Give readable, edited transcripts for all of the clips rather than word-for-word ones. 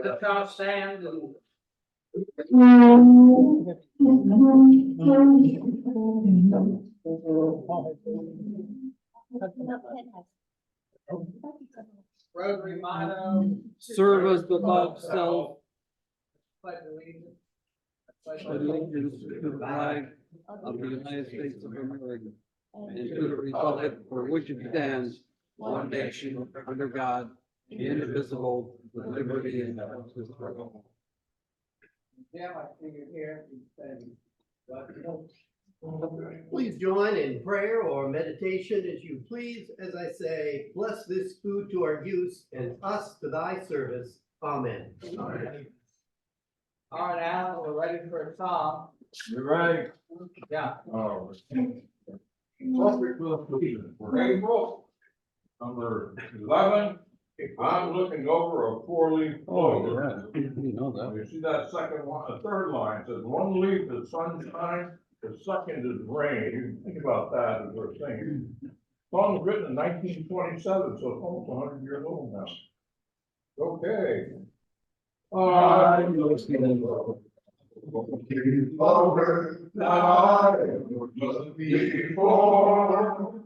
Let's all stand and Rotary motto. Serve as the above self, Pledge allegiance. allegiance to the flag of the United States of America and to the republic for which it stands, one nation, under God, indivisible, with liberty and justice for all. Yeah, I figured here. Please join in prayer or meditation as you please, as I say, bless this food to our use and us to thy service. Amen. All right, Alan, we're ready for a song. You're right. Yeah. Oh. April, number 11, I'm looking over a 4-leaf clover. You know that. You see that second one, the third line says one leaf is sunshine, the second is rain. You can think about that as we're singing. Song was written in 1927, so it's almost 100 years old now. Okay. I'm looking over that I looked before.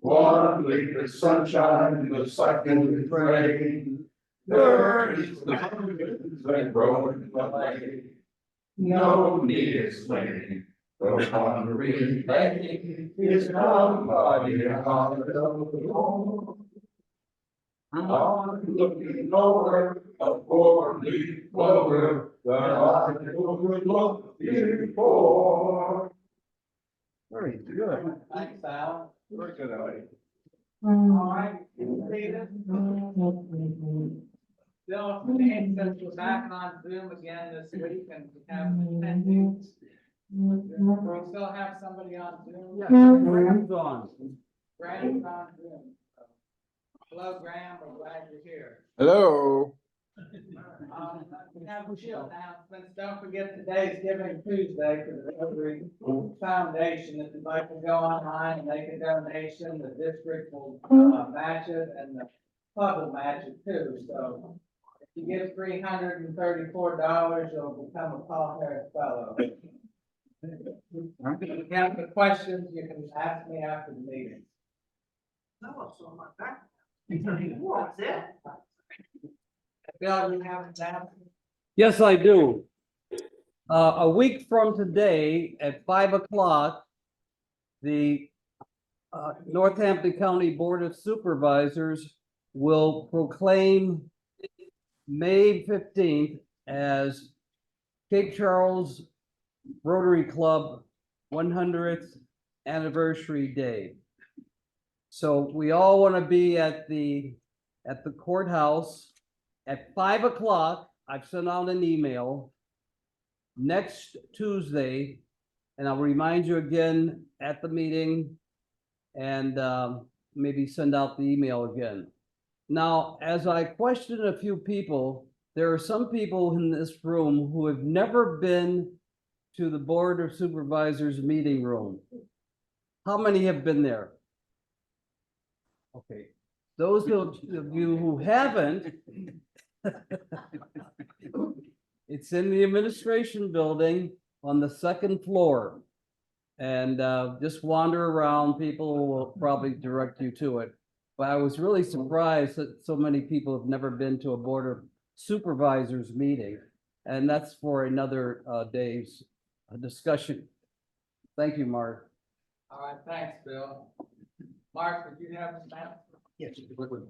One leaf is sunshine, the second is rain. Third is the mountains that grow in the lake. No need explaining, the one remaining is somebody on the floor. I'm looking over a 4-leaf clover that I overlooked before. Very good. Thanks, Alan. Very good, Ellie. All right, David. Bill, since we're back on Zoom again this week and we have attendings, we still have somebody on Zoom. Yeah, Graham's on. Graham's on Zoom. Hello, Graham, we're glad you're here. Hello. We have a few announcements. Don't forget today's Giving Tuesday for the Rotary Foundation. If you'd like to go online and make a donation, the district will match it and the club will match it too. So if you give $334, you'll become a Paul Harris Fellow. If you have any questions, you can ask me after the meeting. No, so my back. What's it? Bill, you have an announcement? Yes, I do. A week from today at 5 o'clock, the Northampton County Board of Supervisors will proclaim May 15th as Cape Charles Rotary Club 100th Anniversary Day. So we all want to be at the courthouse at 5 o'clock. I've sent out an email next Tuesday, and I'll remind you again at the meeting and maybe send out the email again. Now, as I questioned a few people, there are some people in this room who have never been to the Board of Supervisors meeting room. How many have been there? Okay, those of you who haven't, it's in the administration building on the second floor. And just wander around, people will probably direct you to it. But I was really surprised that so many people have never been to a Board of Supervisors meeting. And that's for another day's discussion. Thank you, Mark. All right, thanks, Bill. Mark, did you have a snap? Yes, just a quick one.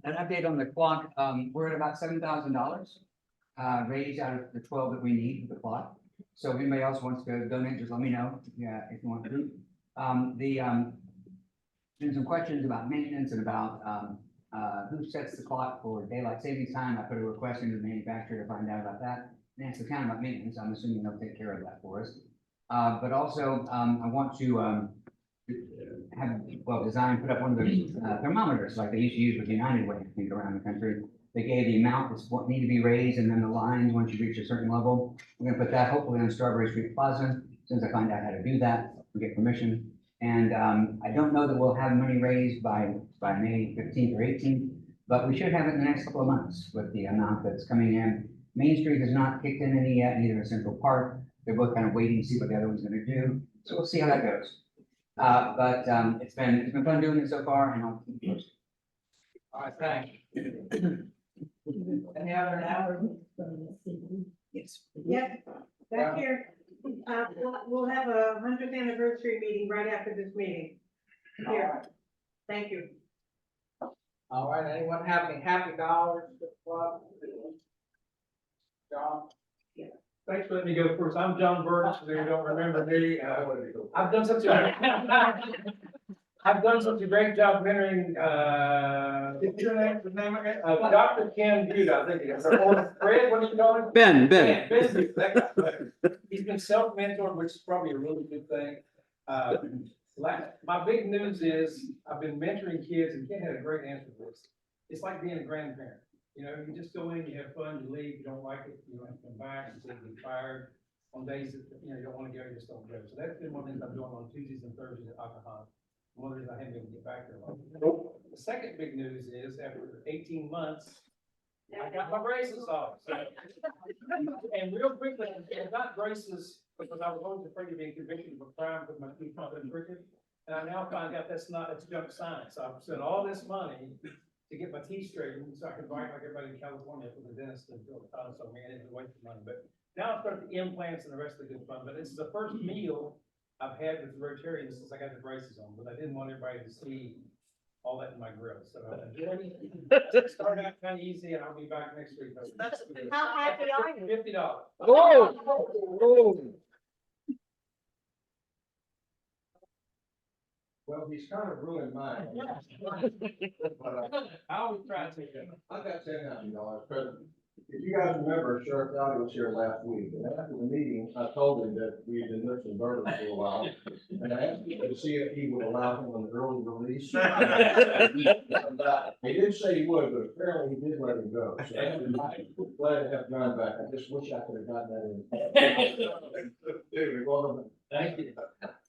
An update on the clock, we're at about $7,000 raised out of the 12 that we need for the clock. So if anybody else wants to donate, just let me know, yeah, if you want to. There's some questions about maintenance and about who sets the clock for daylight savings time. I put a request into the manufacturer to find out about that. and ask the town about maintenance. I'm assuming they'll take care of that for us. But also, I want to, have, well, design, put up one of those thermometers like they used to use with United Way, I think, around the country. They gave the amount that's what need to be raised and then the lines once you reach a certain level. We're gonna put that hopefully on Strawberry Street Plaza, as soon as I find out how to do that, we get permission. And I don't know that we'll have money raised by May 15th or 18th, but we should have it in the next couple of months with the amount that's coming in. Main Street has not kicked in any yet, neither has Central Park. They're both kind of waiting to see what the other one's gonna do. So we'll see how that goes. But it's been fun doing it so far, and I'll keep you posted. All right, thanks. Any other announcements? Yes. Yep, back here, we'll have a 100th anniversary meeting right after this meeting. Here, thank you. All right, anyone have any happy dollars to club? John? Thanks for letting me go first. I'm John Burns, for those who don't remember me. I've done such a great job mentoring, your name again? Dr. Ken Buda, I think it is. Or Fred, what are you calling? Ben. Ben Buda, that guy. He's been self-mentored, which is probably a really good thing. My big news is I've been mentoring kids, and Ken had a great answer for this. It's like being a grandparent. You know, you just go in, you have fun, you leave, you don't like it, you don't have to come back, you say you're tired. On days that, you know, you don't want to go, you just don't go. So that's been one of the things I'm doing on Tuesdays and Thursdays at Alcohol. One of the reasons I haven't been able to get back there. a lot. The second big news is after 18 months, I got my braces off. And real quickly, I got braces because I was always afraid of being convicted of a crime with my teeth not crooked. And I now find out that's junk science. I've spent all this money to get my teeth straightened, so I could write like everybody in California for the dentist and fill the time, so man, it's a waste of money. But now I've started the implants and the rest of the good fun, but this is the first meal I've had with the Rotarians since I got the braces on, but I didn't want everybody to see all that in my grill, so I'm enjoying it. Start out kind of easy, and I'll be back next week. How happy are you? $50. Oh. Well, he's kind of ruined mine. I always try to. I got $10,000, but if you guys remember, Sheriff Dowdy was here last week, and after the meeting, I told him that we had been missing bourbon for a while. And I asked him to see if he would allow him an early release. He didn't say he would, but apparently he did let him go. So I'm glad to have John back. I just wish I could have gotten that in. Thank you.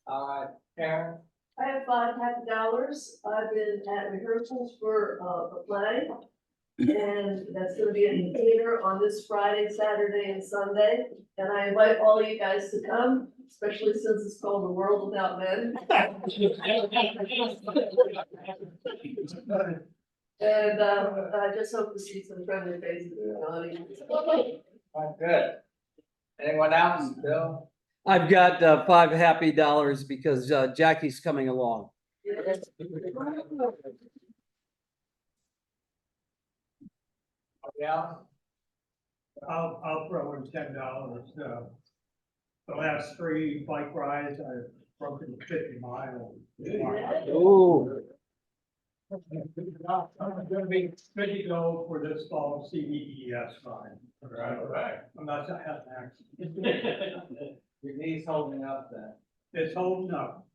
All right, Karen? I have $5 happy dollars. I've been at rehearsals for a play. And that's gonna be in the theater on this Friday, Saturday, and Sunday. And I invite all of you guys to come, especially since it's called The World Without Men. And I just hope to see some friendly faces in the audience. All right, good. Anyone else, Bill? I've got 5 happy dollars because Jackie's coming along. Yeah. I'll throw in $10. The last 3 bike rides, I've broken 50 miles. Ooh. I'm gonna be ready to go for this fall CES ride. Right. I'm not gonna have an accident. Your knee's holding up then. It's holding up.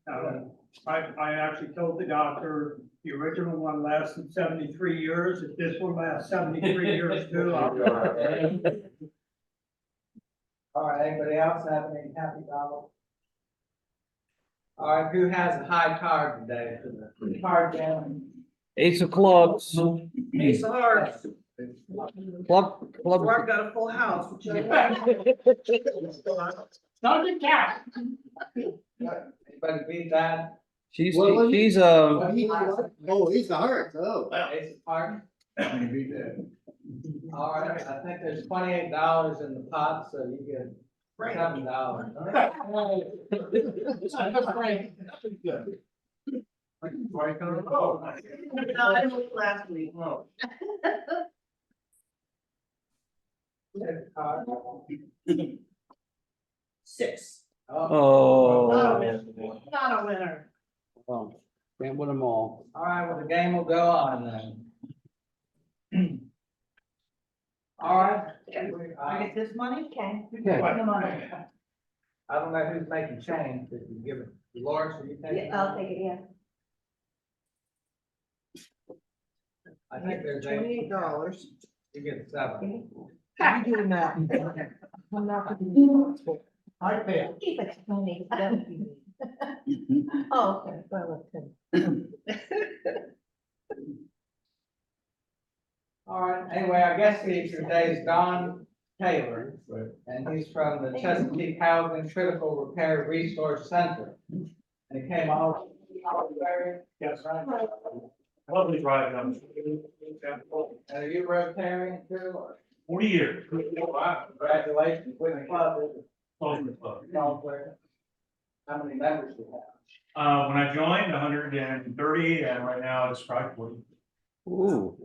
I actually told the doctor, the original one lasted 73 years. If this one lasts 73 years too, I'll be all right. All right, anybody else have any happy dollars? All right, who has a high card today for the card game? Ace of clubs. Ace of hearts. Club. I've got a full house. Not the cat. Anybody beat that? She's Well, she's Oh, he's the heart, oh. Ace of hearts? All right, I think there's $28 in the pot, so you get $7. No, I moved last week. Six. oh. Not a winner. Not a winner. Oh, can't win them all. All right, well, the game will go on then. All right. I get this money? Okay. Okay. I don't know who's making change, but you give it, Lawrence, will you take it? Yeah, I'll take it, yeah. I think there's $28. you get 7. I'm doing that. I'm not gonna do it. I pay. Keep it 20. Oh, okay, well, All right, anyway, our guest speaker today is Don Taylor, and he's from the Chesapeake Housing Critical Repair Resource Center. And he came all area. Yes, lovely drive down. And are you Rotarian too, or 40 years. congratulations, with the club, is it Ultimate club. Salisbury? How many members do you have? When I joined, 130, and right now it's probably 40. Ooh,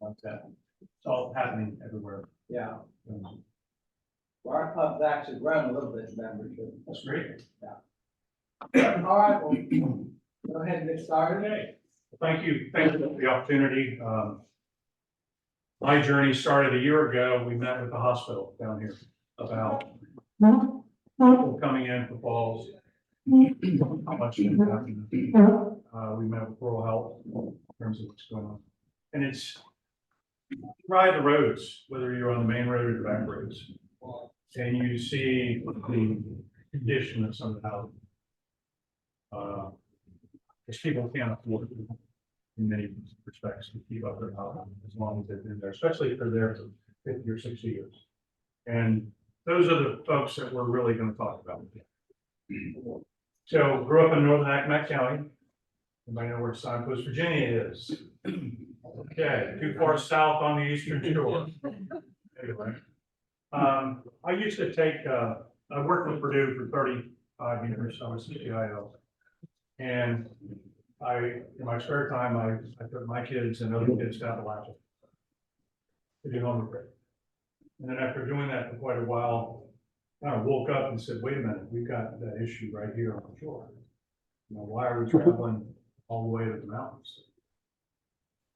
Like that. It's all happening everywhere. Yeah. Well, our club's actually grown a little bit in membership. That's great. All right, well, go ahead and get started. Okay. Thank you for the opportunity. My journey started a year ago. We met with the hospital down here about people coming in for falls. How much can happen. We met with rural health in terms of what's going on. And it's ride the roads, whether you're on the main road or the back roads. And you see the condition of some of the housing. Because people can't afford it in many respects to keep up their housing as long as they've been there, especially if they're there for 50 or 60 years. And those are the folks that we're really going to talk about. So grew up in northern Accomack County. Anybody know where Signpost, Virginia is? Okay, too far south on the eastern shore. Anyway, I used to take, I worked with Purdue for 35 years. I was CIO. And in my spare time, I took my kids and other kids down to Appalachia to do homework break. And then after doing that for quite a while, I kind of woke up and said, wait a minute, we've got that issue right here on the shore. You know, why are we traveling all the way to the mountains?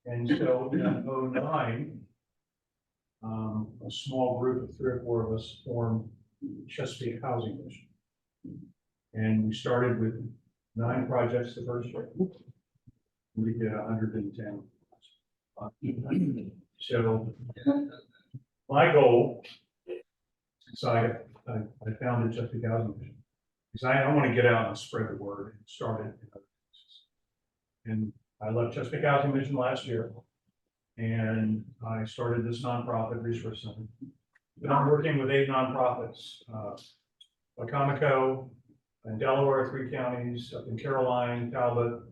And so in 2009, a small group of 3 or 4 of us formed Chesapeake Housing Mission. And we started with 9 projects the first year. We did 110. So my goal, so I founded Chesapeake Housing Mission, because I want to get out and spread the word and start it in other places. And I left Chesapeake Housing Mission last year, and I started this nonprofit resource center. But I'm working with 8 nonprofits, Wacomico, in Delaware, 3 counties, up in Caroline, Talbot,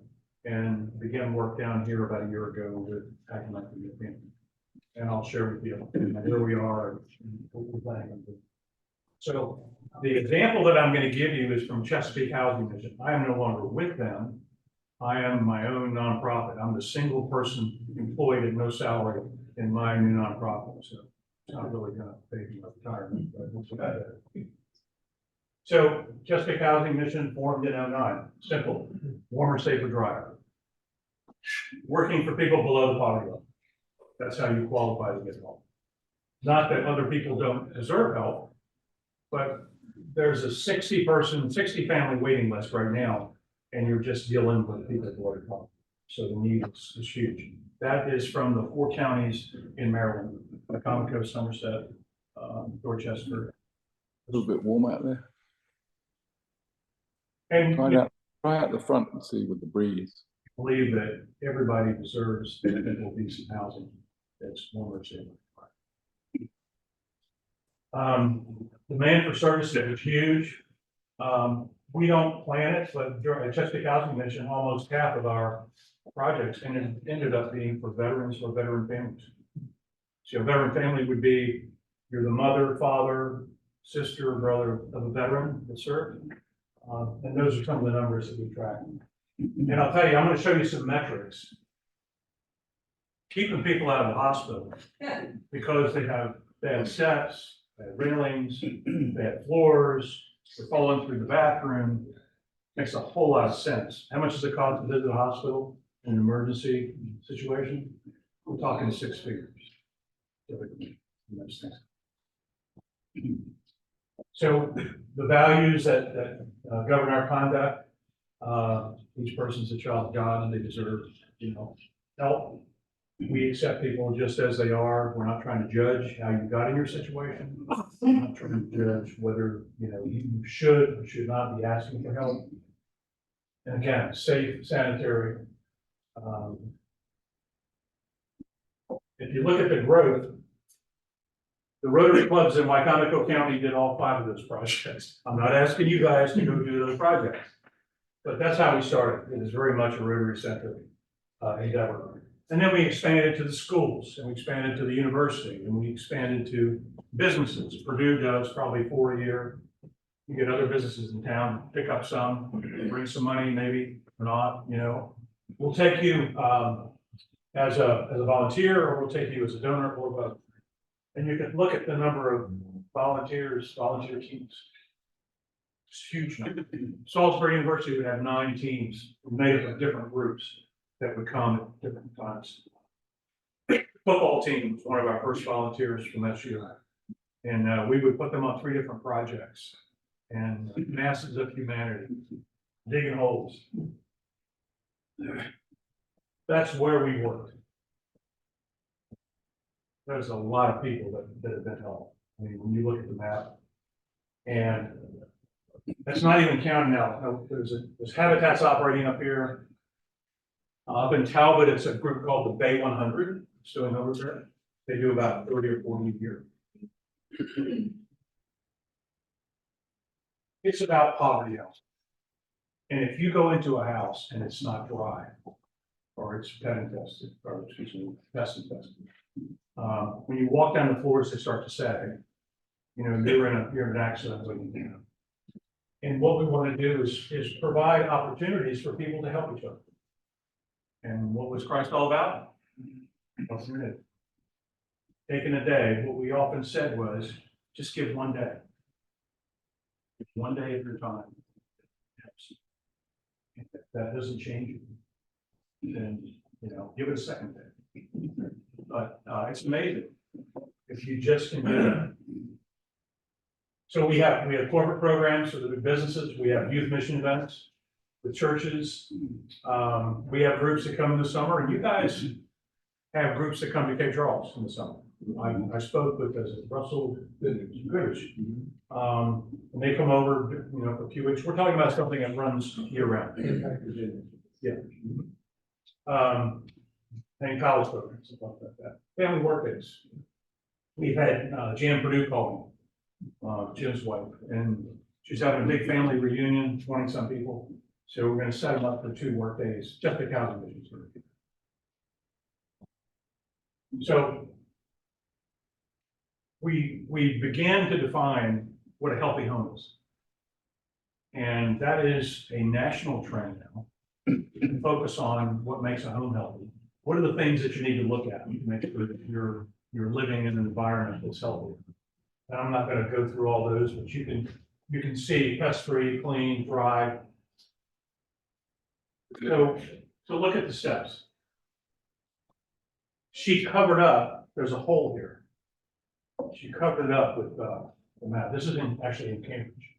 and began work down here about a year ago with Accomack County. And I'll share with you where we are and what we're planning on doing. So the example that I'm going to give you is from Chesapeake Housing Mission. I am no longer with them. I am my own nonprofit. I'm the single person employed at no salary in my new nonprofit. So it's not really going to pay for my retirement, but it's about that. So Chesapeake Housing Mission formed in 2009. Simple, warmer, safer, drier. Working for people below the poverty level. That's how you qualify to get help. Not that other people don't deserve help, but there's a 60 family waiting list right now, and you're just dealing with people below the poverty. So the need is huge. That is from the 4 counties in Maryland: Wacomico, Somerset, Dorchester. A little bit warm out there. And Try out the front and see with the breeze. believe that everybody deserves equal decent housing that's warmer, safer. Demand for services is huge. We don't plan it, but during Chesapeake Housing Mission, almost half of our projects ended up being for veterans or veteran families. So a veteran family would be, you're the mother, father, sister, brother of a veteran that served. And those are some of the numbers that we track. And I'll tell you, I'm going to show you some metrics. Keeping people out of the hospital because they have bad steps, bad railings, bad floors, they're falling through the bathroom. Makes a whole lot of sense. How much does it cost to visit a hospital in an emergency situation? We're talking 6 figures. Typically. and those things. So the values that govern our conduct, each person's a child of God and they deserve, help. We accept people just as they are. We're not trying to judge how you got in your situation. We're not trying to judge whether, you should or should not be asking for help. And again, safe, sanitary. If you look at the growth, the Rotary clubs in Wycomico County did all 5 of those projects. I'm not asking you guys to go do those projects, but that's how we started. It is very much a Rotary centric endeavor. And then we expanded to the schools, and we expanded to the university, and we expanded to businesses. Purdue does probably 4 a year. You get other businesses in town, pick up some, bring some money, maybe or not. We'll take you as a volunteer, or we'll take you as a donor, or both. And you can look at the number of volunteer teams. It's huge number. Salisbury University would have 9 teams made up of different groups that would come at different times. Football team was one of our first volunteers from SU. And we would put them on 3 different projects. And masses of humanity, digging holes. That's where we worked. There's a lot of people that have been helped. I mean, when you look at the map, and that's not even counting now. There's Habitats operating up here. Up in Talbot, it's a group called the Bay 100. It's doing over there. They do about 30 or 40 a year. It's about poverty health. And if you go into a house and it's not dry, or it's pet infested, or excuse me, pest infested, when you walk down the floors, they start to sag. You're in an accident when you can. And what we want to do is provide opportunities for people to help each other. And what was Christ all about? Wasn't it? Taking a day, what we often said was, just give one day. One day at your time. If that doesn't change you, then, give it a second day. But it's amazing if you just can do that. So we have corporate programs for the businesses. We have youth mission events with churches. We have groups that come in the summer, and you guys have groups that come to Cape Charles in the summer. I spoke with Russell Goodrich. And they come over, for a few weeks. We're talking about something that runs year round. Yeah. And college programs, stuff like that. Family work days. We've had Jan Purdue call me, Jim's wife, and she's having a big family reunion, 20-some people. So we're going to set them up for 2 work days, just the housing issues. So we began to define what a healthy home is. And that is a national trend now. Focus on what makes a home healthy. What are the things that you need to look at to make sure that you're living in an environment that's healthy? And I'm not going to go through all those, but you can see pest-free, clean, dry. So look at the steps. She covered up, there's a hole here. She covered it up with the map. This is actually in Cambridge.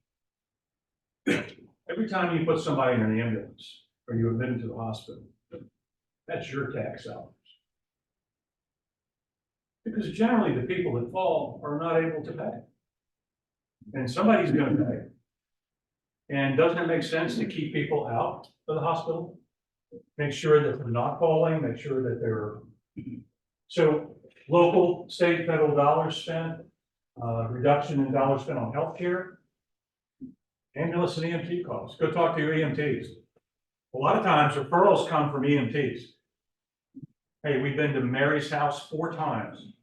Every time you put somebody in an ambulance or you admit them to the hospital, that's your tax dollars. Because generally the people that fall are not able to pay. And somebody's going to pay. And doesn't it make sense to keep people out of the hospital? Make sure that they're not falling, make sure that they're. So local, state, federal dollars spent, reduction in dollars spent on healthcare, ambulance and EMT costs. Go talk to your EMTs. A lot of times referrals come from EMTs. Hey, we've been to Mary's house 4 times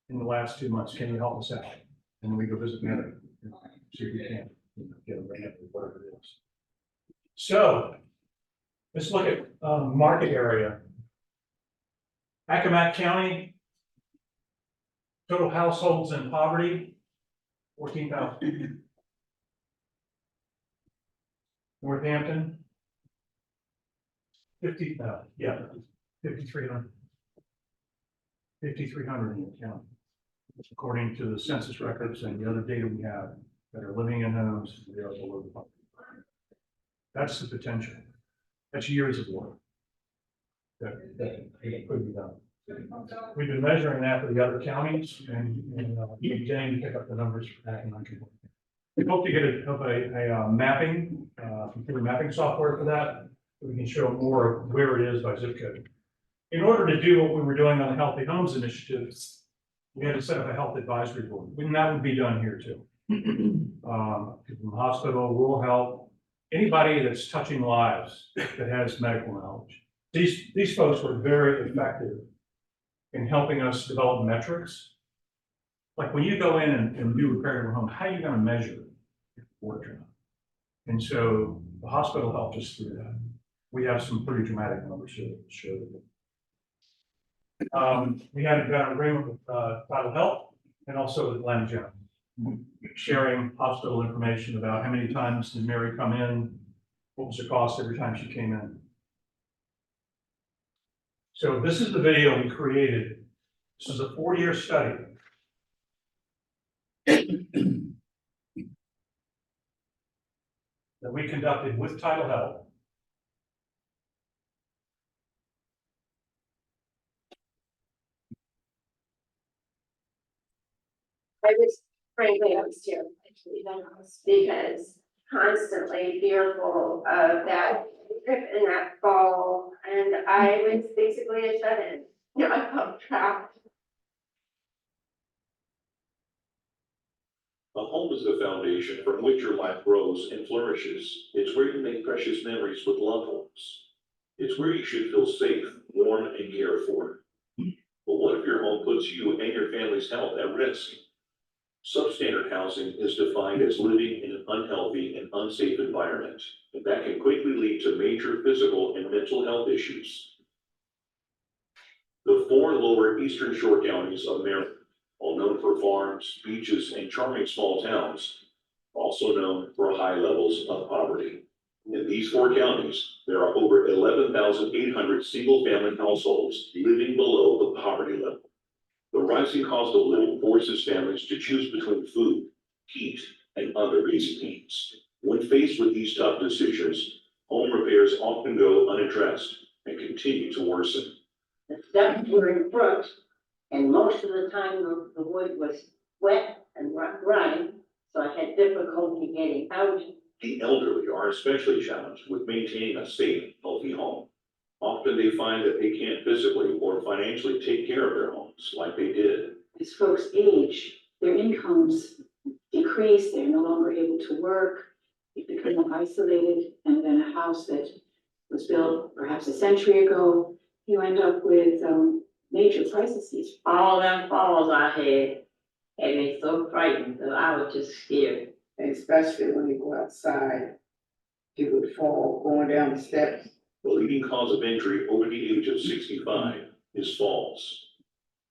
in the last 2 months. Can you help us out? And we go visit Mary. See if we can get a grant or whatever it is. So let's look at market area. Accomack County, total households in poverty, 14,000. Northampton, 50,000, yeah, 5,300. 5,300 in the county. according to the census records and the other data we have, that are living in homes that are below the poverty line. That's the potential. That's years of work that could be done. We've been measuring that for the other counties and beginning to pick up the numbers for that. We hope to get a mapping, computer mapping software for that. So we can show more of where it is by zip code. In order to do what we were doing on the Healthy Homes Initiative, we had to set up a health advisory board, and that would be done here too. From the hospital, rural health, anybody that's touching lives that has medical knowledge. These folks were very effective in helping us develop metrics. Like when you go in and do repair your home, how are you going to measure if it worked or not? And so the hospital helped us through that. We have some pretty dramatic numbers here that show that. We had an agreement with Vital Health and also with Atlanta General, sharing hospital information about how many times did Mary come in, what was the cost every time she came in. So this is the video we created. This is a 4-year study. That we conducted with Title Health. I was terrified to leave that house because constantly fearful of that trip and that fall, and I was basically a shut-in. You know, I felt trapped. A home is the foundation from which your life grows and flourishes. It's where you make precious memories with loved ones. It's where you should feel safe, warm, and cared for. But what if your home puts you and your family's health at risk? Substandard housing is defined as living in an unhealthy and unsafe environment, and that can quickly lead to major physical and mental health issues. The 4 lower eastern shore counties of Maryland, all known for farms, beaches, and charming small towns, also known for high levels of poverty. In these 4 counties, there are over 11,800 single-family households living below the poverty level. The rising cost of living forces families to choose between food, heat, and other basic needs. When faced with these tough decisions, home repairs often go unaddressed and continue to worsen. The steps were in front, and most of the time the wood was wet and dry, so I had difficulty getting out. The elderly are especially challenged with maintaining a safe, healthy home. Often they find that they can't physically or financially take care of their homes like they did. As folks age, their incomes decrease, they're no longer able to work, they become isolated, and then a house that was built perhaps a century ago, you end up with major crises. All them falls I had me so frightened that I was just scared. Especially when you go outside, you would fall going down the steps. The leading cause of injury over the age of 65 is falls.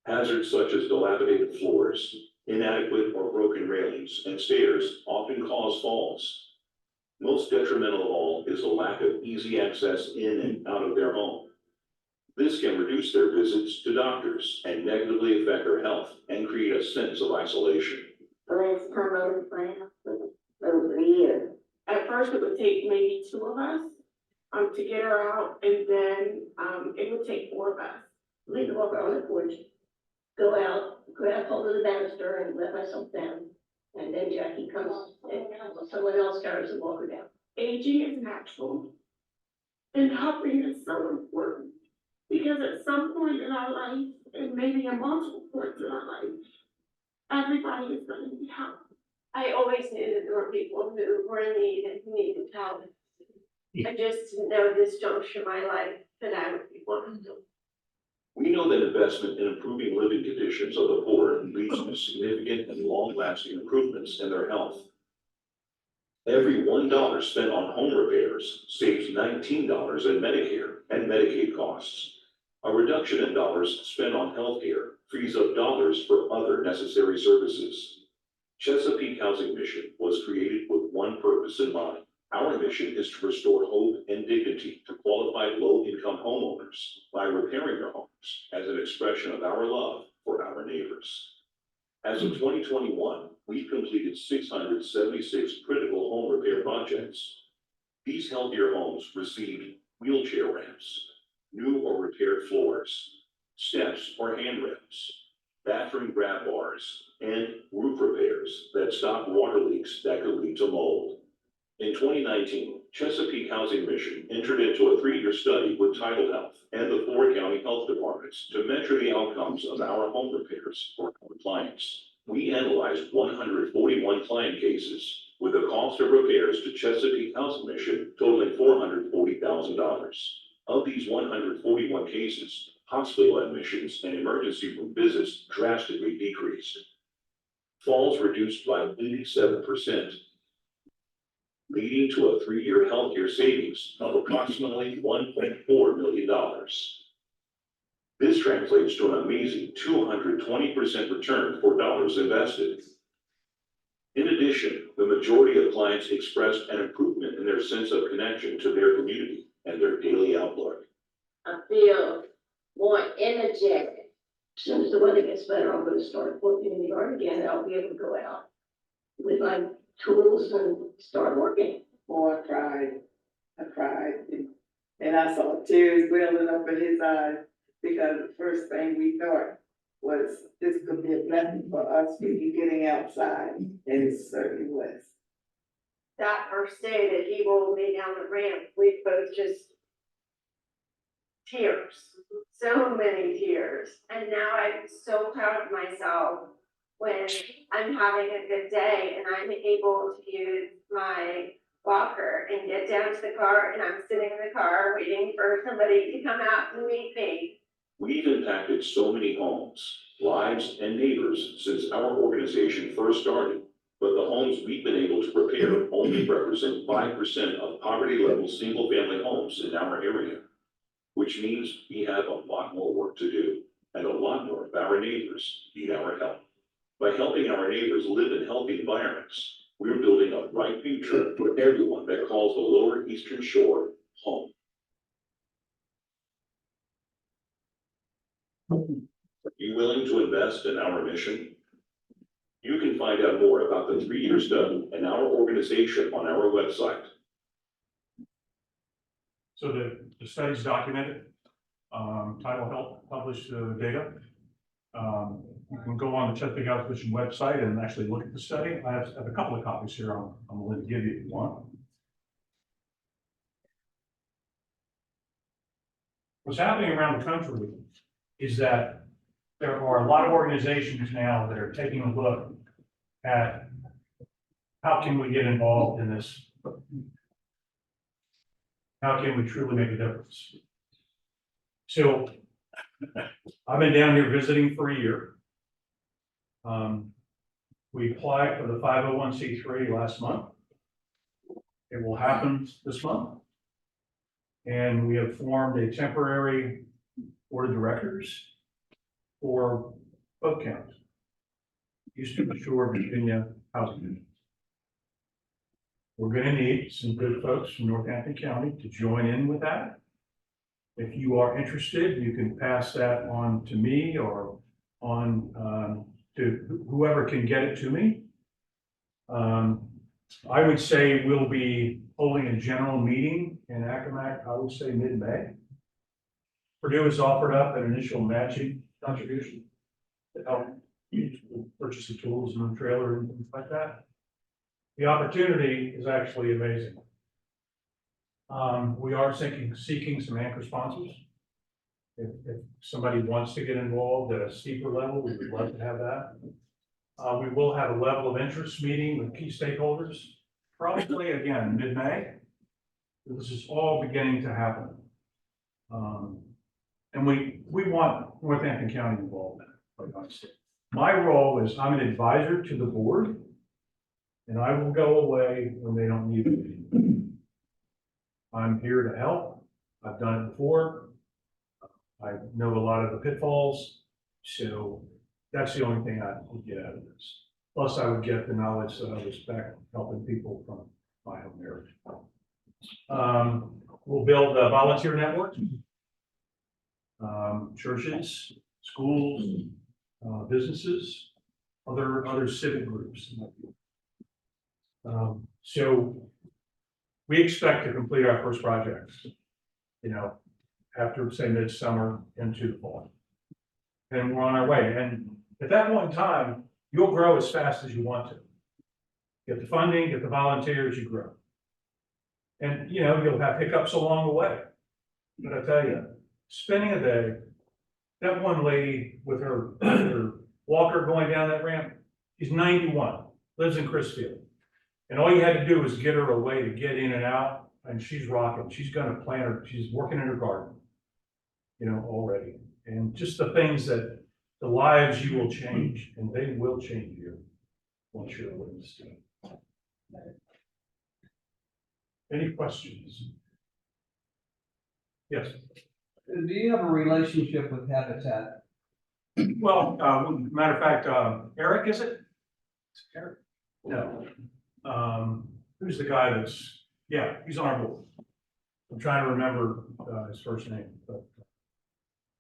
Hazards such as dilapidated floors, inadequate or broken railings, and stairs often cause falls. Most detrimental of all is the lack of easy access in and out of their home. This can reduce their visits to doctors and negatively affect their health and create a sense of isolation. Last time I was playing over a year. At first, it would take maybe 2 of us to get her out, and then it would take 4 of us. Leave her over on the porch, go out, grab hold of the banister, and let myself down. And then Jackie comes and someone else carries and walk her down. Aging is natural, and helping is so important. Because at some point in our life, and maybe at multiple points in our life, everybody is going to need help. I always knew that there were people who were in need and who needed help. I just didn't know this juncture of my life that I would be one of them. We know that investment in improving living conditions of the poor leads to significant and long-lasting improvements in their health. Every $1 spent on home repairs saves $19 in Medicare and Medicaid costs. A reduction in dollars spent on healthcare frees up dollars for other necessary services. Chesapeake Housing Mission was created with one purpose in mind. Our mission is to restore hope and dignity to qualified low-income homeowners by repairing their homes as an expression of our love for our neighbors. As of 2021, we've completed 676 critical home repair projects. These healthier homes received wheelchair ramps, new or repaired floors, steps or handrails, bathroom grab bars, and roof repairs that stop water leaks that could lead to mold. In 2019, Chesapeake Housing Mission entered into a 3-year study with Tidal Health and the 4 county health departments to measure the outcomes of our home repairs for our clients. We analyzed 141 client cases with the cost of repairs to Chesapeake Housing Mission totaling $440,000. Of these 141 cases, hospital admissions and emergency room visits drastically decreased. Falls reduced by 87%, leading to a 3-year healthcare savings of approximately $1.4 million. This translates to an amazing 220% return for dollars invested. In addition, the majority of clients expressed an improvement in their sense of connection to their community and their daily outlook. I feel more energetic. As soon as the weather gets better, I'm gonna start working in the yard again, and I'll be able to go out with my tools and start working. Oh, I cried, and I saw tears welling up in his eyes, because the first thing we thought was this could be a blessing for us, people getting outside, and it certainly was. That first day that he rolled me down the ramp, we both just tears, so many tears. And now I'm so proud of myself when I'm having a good day and I'm able to use my walker and get down to the car, and I'm sitting in the car waiting for somebody to come out and meet me. We've impacted so many homes, lives, and neighbors since our organization first started. But the homes we've been able to repair only represent 5% of poverty-level single-family homes in our area, which means we have a lot more work to do, and a lot more of our neighbors need our help. By helping our neighbors live in healthy environments, we're building a bright future for everyone that calls the Lower Eastern Shore home. Are you willing to invest in our mission? You can find out more about the 3-year study and our organization on our website. So the study's documented. Tidal Health published the data. You can go on the Chesapeake Housing Mission website and actually look at the study. I have a couple of copies here I'm willing to give you if you want. What's happening around the country is that there are a lot of organizations now that are taking a look at how can we get involved in this? How can we truly make a difference? So I've been down here visiting for a year. We applied for the 501c3 last month. It will happen this month. And we have formed a temporary board of directors for both counties. Eastern Shore, Virginia Housing Unit. We're gonna need some good folks from Northampton County to join in with that. If you are interested, you can pass that on to me or on to whoever can get it to me. I would say we'll be holding a general meeting in Accomack, I would say mid-May. Purdue has offered up an initial matching contribution to help purchase the tools and the trailer and things like that. The opportunity is actually amazing. We are seeking some anchor sponsors. If somebody wants to get involved at a steeper level, we would love to have that. We will have a level of interest meeting with key stakeholders, probably again, mid-May. This is all beginning to happen. And we want Northampton County involved in it, quite honestly. My role is I'm an advisor to the board, and I will go away when they don't need me. I'm here to help. I've done it before. I know a lot of the pitfalls, so that's the only thing I would get out of this. Plus, I would get the knowledge that I was back helping people from my home area. We'll build a volunteer network. Churches, schools, businesses, other civic groups. So we expect to complete our first projects, after, say, midsummer into the fall. And we're on our way. And at that point in time, you'll grow as fast as you want to. Get the funding, get the volunteers, you grow. And, you'll have hiccups along the way. But I tell you, spending a day, that one lady with her walker going down that ramp, she's 91, lives in Chrisfield. And all you had to do was get her a way to get in and out, and she's rocking. She's gonna plant her, she's working in her garden, already. And just the things that, the lives you will change, and they will change you once you're a witness to it. Any questions? Yes. Do you have a relationship with Habitat? Well, matter of fact, Eric, is it? Eric? No. Who's the guy that's, yeah, he's on our board. I'm trying to remember, his first name, but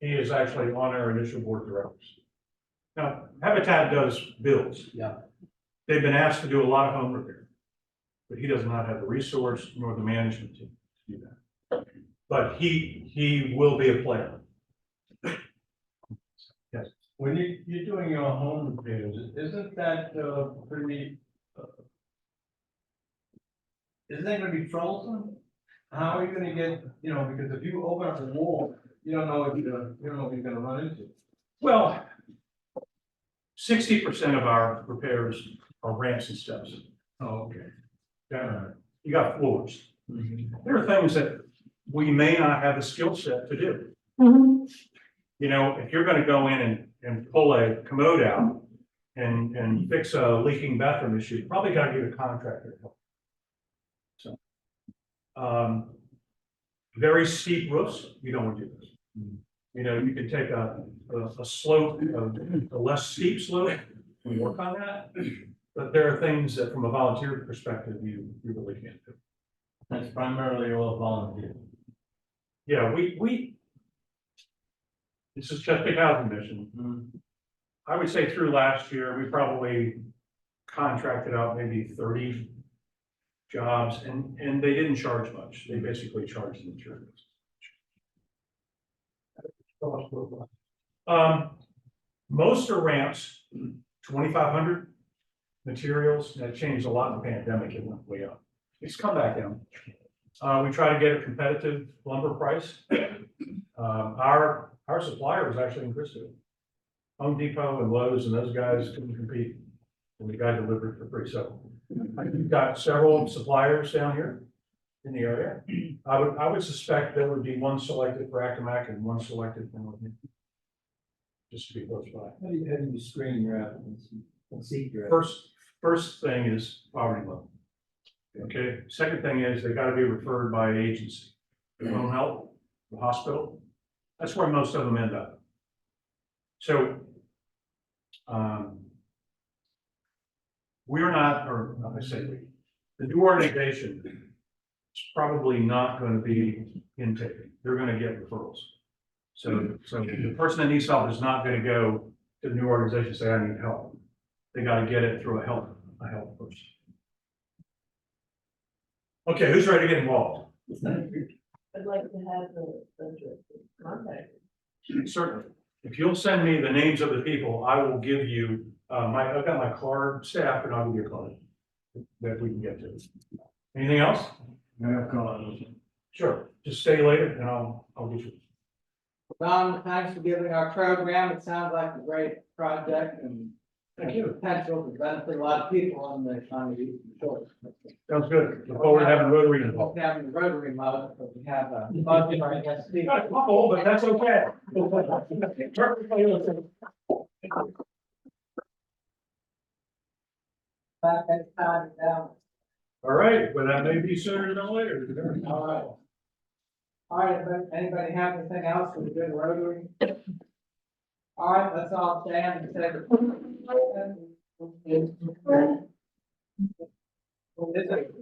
he is actually on our initial board of directors. Now, Habitat does builds. Yeah. They've been asked to do a lot of home repair, but he does not have the resource nor the management team to do that. But he will be a player. Yes. When you're doing your home repairs, isn't that pretty? Isn't that gonna be troublesome? How are you gonna get, because if you open up a wall, you don't know what you're gonna run into. Well, 60% of our repairs are ramps and steps. Oh, okay. Yeah, you got floors. There are things that we may not have the skill set to do. If you're gonna go in and pull a commode out and fix a leaking bathroom issue, you probably gotta get a contractor to help. So, very steep roofs, you don't want to do this. You can take a slope, a less steep slope and work on that. But there are things that from a volunteer perspective, you really can't do. That's primarily all volunteer. Yeah, this is Chesapeake Housing Mission. I would say through last year, we probably contracted out maybe 30 jobs and they didn't charge much. They basically charged the materials. Most are ramps, 2,500 materials. That changed a lot in the pandemic. It went way up. It's come back down. We try to get a competitive lumber price. Our supplier was actually in Chrisfield. Home Depot and Lowe's and those guys couldn't compete. And the guy delivered for free. So we've got several suppliers down here in the area. I would suspect there would be one selected for Accomack and one selected for North Hampton. Just to be close by. How do you screen your applicants and seek your applicants? First thing is poverty level. Okay, second thing is they gotta be referred by agency. The home health, the hospital, that's where most of them end up. So, we're not, or I say we, the new organization is probably not gonna be intaking. They're gonna get referrals. So the person that needs help is not gonna go to the new organization and say, I need help. They gotta get it through a help person. Okay, who's ready to get involved? I'd like to have the contact. Certainly. If you'll send me the names of the people, I will give you, I've got my card staff and I'll give you a card that we can get to. Anything else? I have called. Sure. Just stay later and I'll get you. Don, thanks for giving our program. It sounds like a great project and Thank you. potential to benefit a lot of people on the shore. Sounds good. Look forward to having Rotary involved. Having the Rotary mode, but we have a budget, I guess. Got a couple, but that's okay. Back next time down. All right, but that may be sooner than later. All right. All right, anybody have anything else for the good Rotary? All right, let's all stand and say.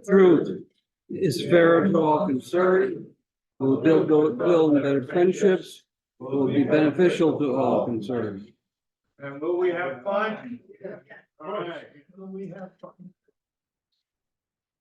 Truth is fair to all concerned, will build better friendships, will be beneficial to all concerned. And will we have fun?